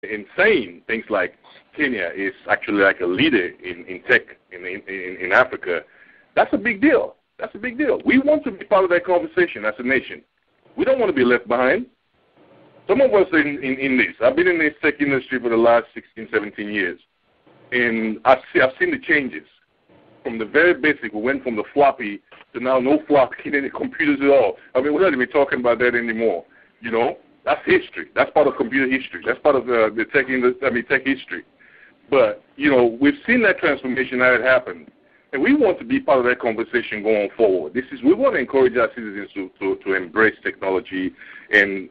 in saying things like Kenya is actually like a leader in tech in Africa, that's a big deal. That's a big deal. We want to be part of that conversation as a nation. We don't want to be left behind. Some of us in this, I've been in this tech industry for the last 16, 17 years, and I've seen the changes. From the very basic, we went from the floppy to now no floppy in any computers at all. I mean, we're not even talking about that anymore. You know, that's history. That's part of computer history. That's part of the tech industry, tech history. But, you know, we've seen that transformation, how it happened. And we want to be part of that conversation going forward. We want to encourage our citizens to embrace technology and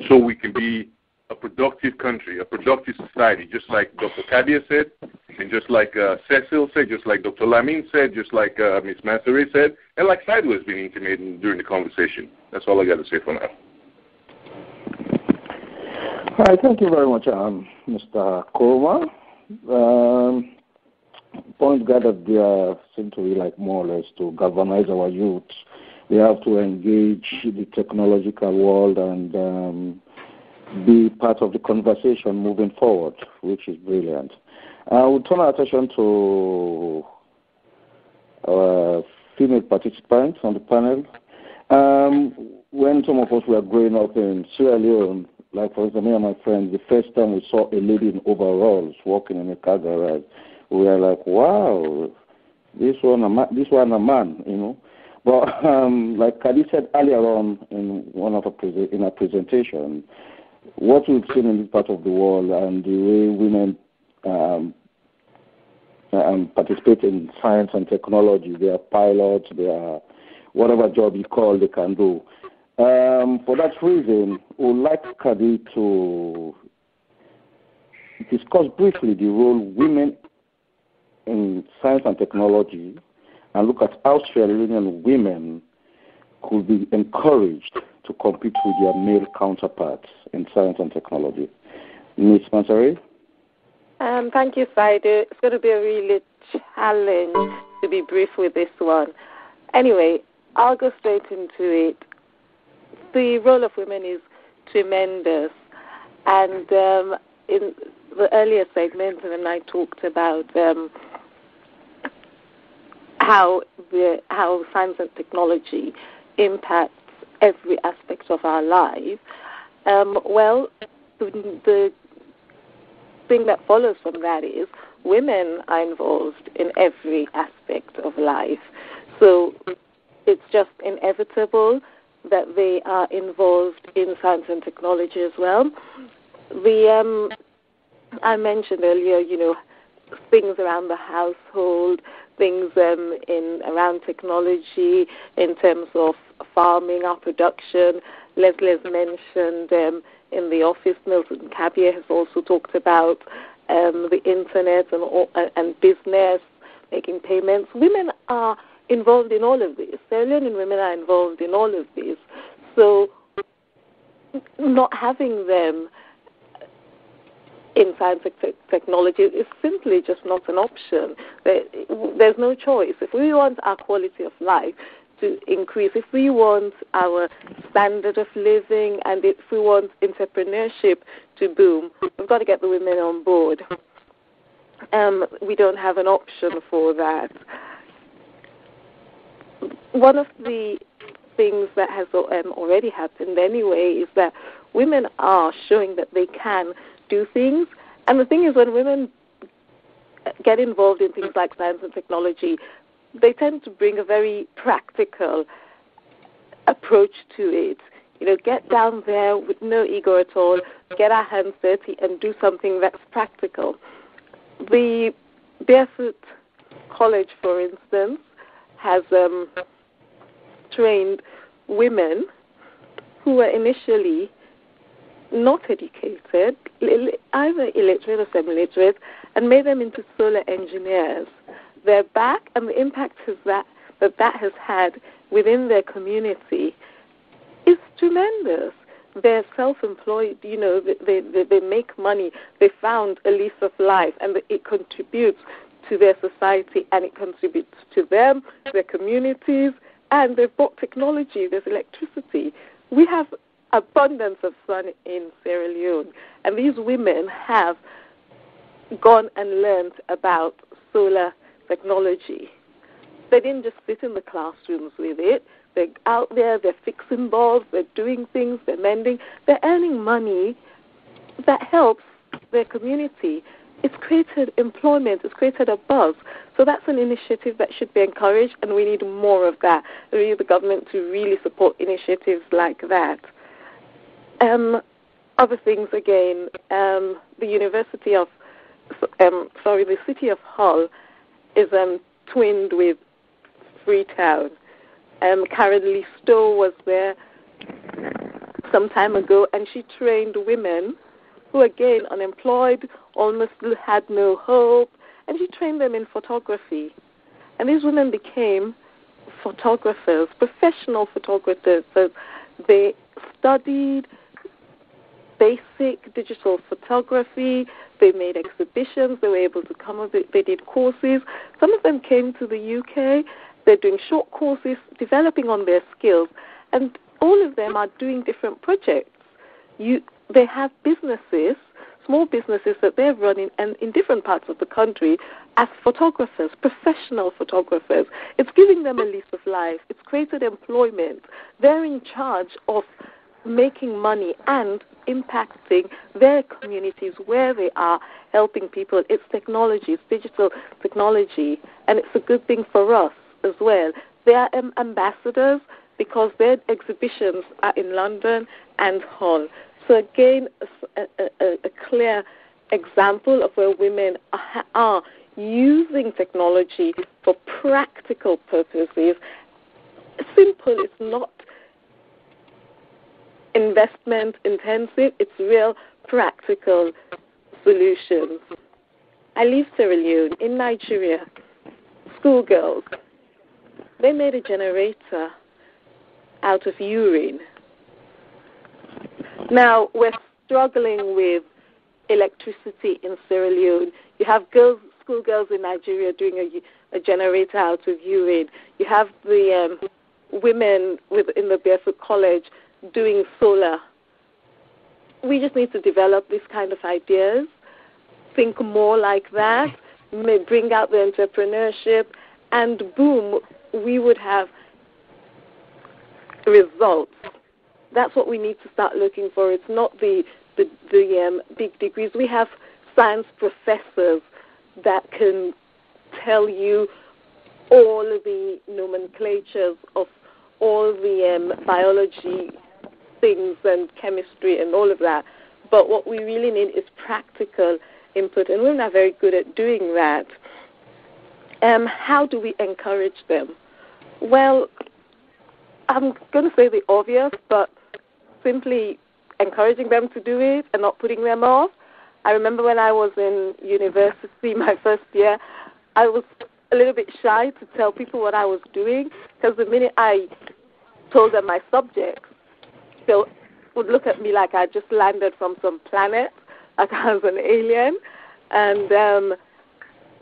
so we can be a productive country, a productive society, just like Dr. Kadia said, and just like Cecil said, just like Dr. Lamine said, just like Ms. Massere said, and like Saidu has been intimating during the conversation. That's all I got to say for now. All right, thank you very much, Mr. Koroma. Point gathered there seem to be like more or less to galvanize our youth. We have to engage the technological world and be part of the conversation moving forward, which is brilliant. We'll turn our attention to our female participants on the panel. When some of us were growing up in Sierra Leone, like for instance, me and my friends, the first time we saw a lady in overalls walking in a car garage, we were like, wow, this one a man, you know. But like Kadi said earlier on in one of our presentation, what we've seen in this part of the world and the way women participate in science and technology, they are pilots, they are whatever job you call they can do. For that reason, we would like Kadi to discuss briefly the role women in science and technology and look at how Sierra Leonean women could be encouraged to compete with their male counterparts in science and technology. Ms. Mansari? Thank you, Saidu. It's going to be a really challenge to be brief with this one. Anyway, I'll go straight into it. The role of women is tremendous. And in the earlier segment, when I talked about how science and technology impacts every aspect of our life, well, the thing that follows from that is women are involved in every aspect of life. So it's just inevitable that they are involved in science and technology as well. I mentioned earlier, you know, things around the household, things around technology in terms of farming, our production. Leslie has mentioned in the office, Milton Kabir has also talked about the internet and business, making payments. Women are involved in all of this. Sierra Leonean women are involved in all of this. So not having them in science and technology is simply just not an option. There's no choice. If we want our quality of life to increase, if we want our standard of living, and if we want entrepreneurship to boom, we've got to get the women on board. We don't have an option for that. One of the things that has already happened anyway is that women are showing that they can do things. And the thing is, when women get involved in things like science and technology, they tend to bring a very practical approach to it. You know, get down there with no ego at all, get our hands dirty and do something that's practical. The Barefoot College, for instance, has trained women who were initially not educated, either illiterate or semi-literate, and made them into solar engineers. They're back, and the impact that has had within their community is tremendous. They're self-employed, you know, they make money. They found a lease of life, and it contributes to their society, and it contributes to them, their communities, and they've bought technology. There's electricity. We have abundance of sun in Sierra Leone. And these women have gone and learned about solar technology. They didn't just sit in the classrooms with it. They're out there, they're fixing bulbs, they're doing things, they're mending, they're earning money that helps their community. It's created employment, it's created a buzz. So that's an initiative that should be encouraged, and we need more of that. We need the government to really support initiatives like that. Other things again, the city of Hull is twinned with Freetown. Karen Lee Stowe was there some time ago, and she trained women who, again, unemployed, almost had no hope, and she trained them in photography. And these women became photographers, professional photographers. So they studied basic digital photography, they made exhibitions, they were able to come up, they did courses. Some of them came to the UK, they're doing short courses, developing on their skills, and all of them are doing different projects. They have businesses, small businesses that they're running and in different parts of the country as photographers, professional photographers. It's giving them a lease of life. It's created employment. They're in charge of making money and impacting their communities where they are, helping people. It's technology, it's digital technology, and it's a good thing for us as well. They are ambassadors because their exhibitions are in London and Hull. So again, a clear example of where women are using technology for practical purposes. Simple, it's not investment intensive, it's real practical solutions. I leave Sierra Leone. In Nigeria, schoolgirls, they made a generator out of urine. Now, we're struggling with electricity in Sierra Leone. You have schoolgirls in Nigeria doing a generator out of urine. You have the women in the Barefoot College doing solar. We just need to develop this kind of ideas, think more like that, bring out the entrepreneurship, and boom, we would have results. That's what we need to start looking for. It's not the big degrees. We have science professors that can tell you all the nomenclatures of all the biology things and chemistry and all of that. But what we really need is practical input, and we're not very good at doing that. How do we encourage them? Well, I'm going to say the obvious, but simply encouraging them to do it and not putting them off. I remember when I was in university, my first year, I was a little bit shy to tell people what I was doing, because the minute I told them my subjects, they would look at me like I just landed from some planet, like I was an alien. And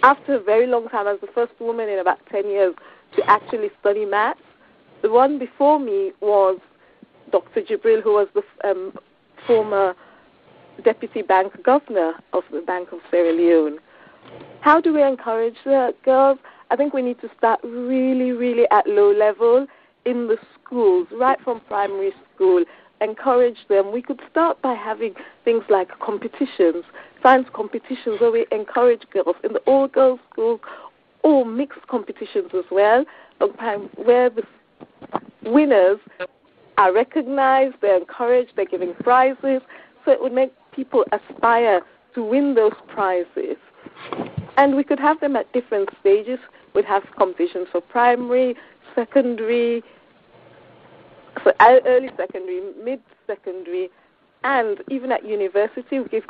after a very long time, I was the first woman in about 10 years to actually study maths. The one before me was Dr. Jibril, who was the former deputy bank governor of the Bank of Sierra Leone. How do we encourage the girls? I think we need to start really, really at low level in the schools, right from primary school. Encourage them. We could start by having things like competitions, science competitions, where we encourage girls in the all-girls schools, or mixed competitions as well, where the winners are recognized, they're encouraged, they're giving prizes, so it would make people aspire to win those prizes. And we could have them at different stages. We'd have competitions for primary, secondary, for early secondary, mid-secondary, and even at university, we give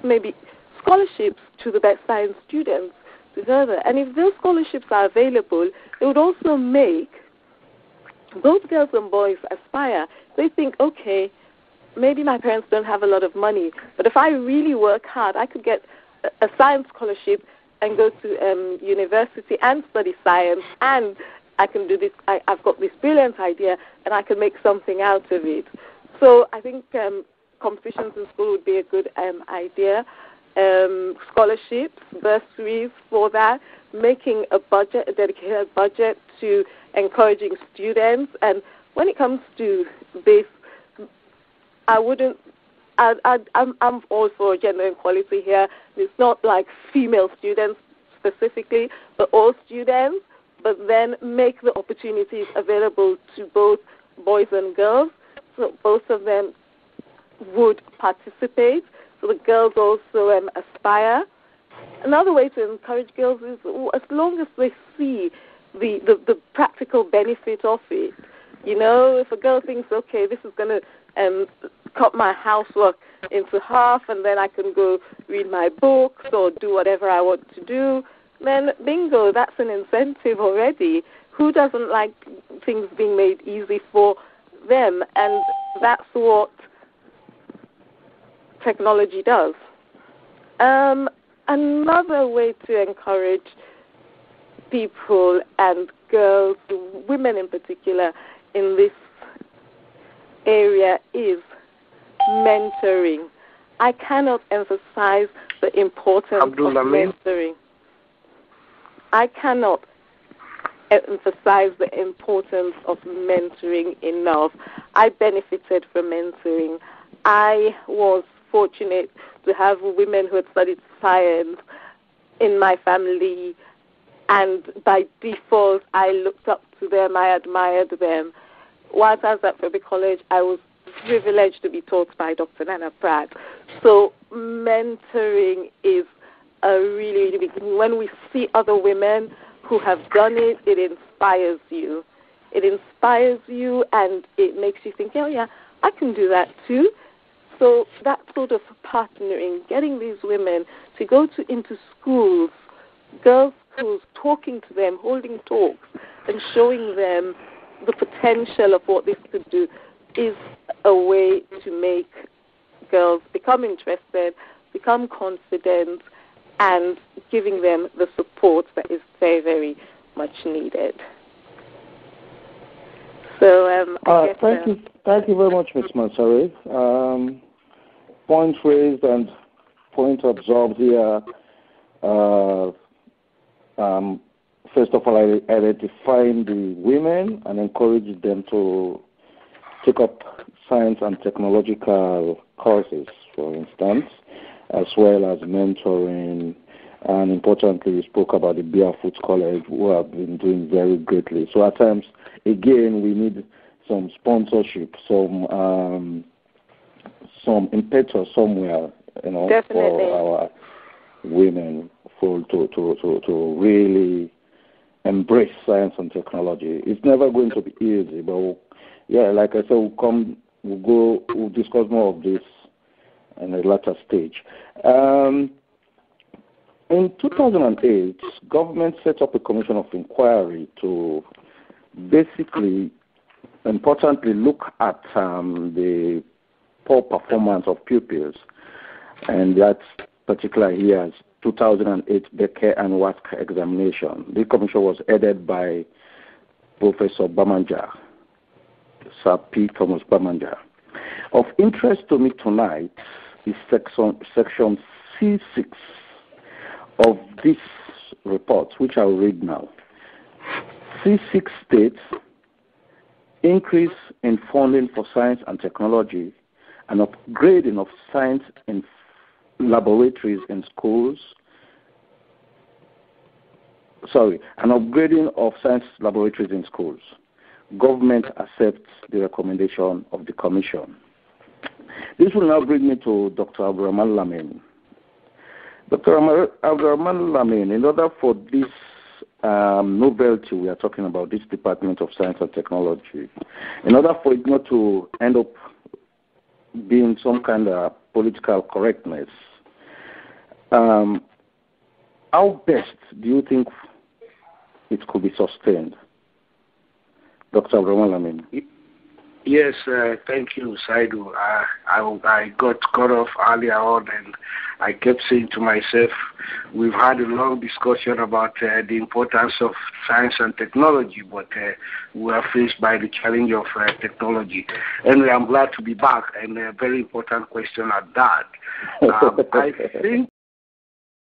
maybe scholarships to the best science students to further. And if those scholarships are available, it would also make both girls and boys aspire. They think, okay, maybe my parents don't have a lot of money, but if I really work hard, I could get a science scholarship and go to university and study science, and I can do this. I've got this brilliant idea, and I can make something out of it. So I think competitions in school would be a good idea. Scholarships, bursaries for that, making a budget, a dedicated budget to encouraging students. And when it comes to this, I'm all for gender equality here. It's not like female students specifically, but all students, but then make the opportunities available to both boys and girls, so both of them would participate. So the girls also aspire. Another way to encourage girls is as long as they see the practical benefit of it. You know, if a girl thinks, okay, this is going to cut my housework into half and then I can go read my books or do whatever I want to do, then bingo, that's an incentive already. Who doesn't like things being made easy for them? And that's what technology does. Another way to encourage people and girls, women in particular, in this area is mentoring. I cannot emphasize the importance of mentoring. I cannot emphasize the importance of mentoring enough. I benefited from mentoring. I was fortunate to have women who had studied science in my family, and by default, I looked up to them, I admired them. Whilst I was at February College, I was privileged to be taught by Dr. Nana Pratt. So mentoring is a really, really big thing. When we see other women who have done it, it inspires you. It inspires you and it makes you think, oh yeah, I can do that too. So that sort of partnering, getting these women to go into schools, girls' schools, talking to them, holding talks, and showing them the potential of what this could do is a way to make girls become interested, become confident, and giving them the support that is very, very much needed. So thank you very much, Ms. Mansari. Point raised and point absorbed here. First of all, identifying the women and encourage them to take up science and technological courses, for instance, as well as mentoring. And importantly, you spoke about the Barefoot College, who have been doing very greatly. So at times, again, we need some sponsorship, some impetus somewhere, Definitely. for our women to really embrace science and technology. It's never going to be easy, but yeah, like I said, we'll discuss more of this in a later stage. In 2008, government set up a commission of inquiry to basically, importantly, look at the poor performance of pupils, and that particular year's 2008 Becker and WASC examination. The commission was headed by Professor Bamanja, Sir P. Thomas Bamanja. Of interest to me tonight is section C6 of this report, which I'll read now. C6 states, increase in funding for science and technology and upgrading of science in laboratories in schools. An upgrading of science laboratories in schools. Government accepts the recommendation of the Commission. This will now bring me to Dr. Abdurrahman Lamine. Dr. Abdurrahman Lamine, in order for this novelty we are talking about, this Department of Science and Technology, in order for it not to end up being some kind of political correctness, how best do you think it could be sustained? Dr. Abdurrahman Lamine. Yes, thank you, Saidu. I got cut off earlier on, and I kept saying to myself, we've had a long discussion about the importance of science and technology, but we are faced by the challenge of technology. Anyway, I'm glad to be back, and a very important question at that. I think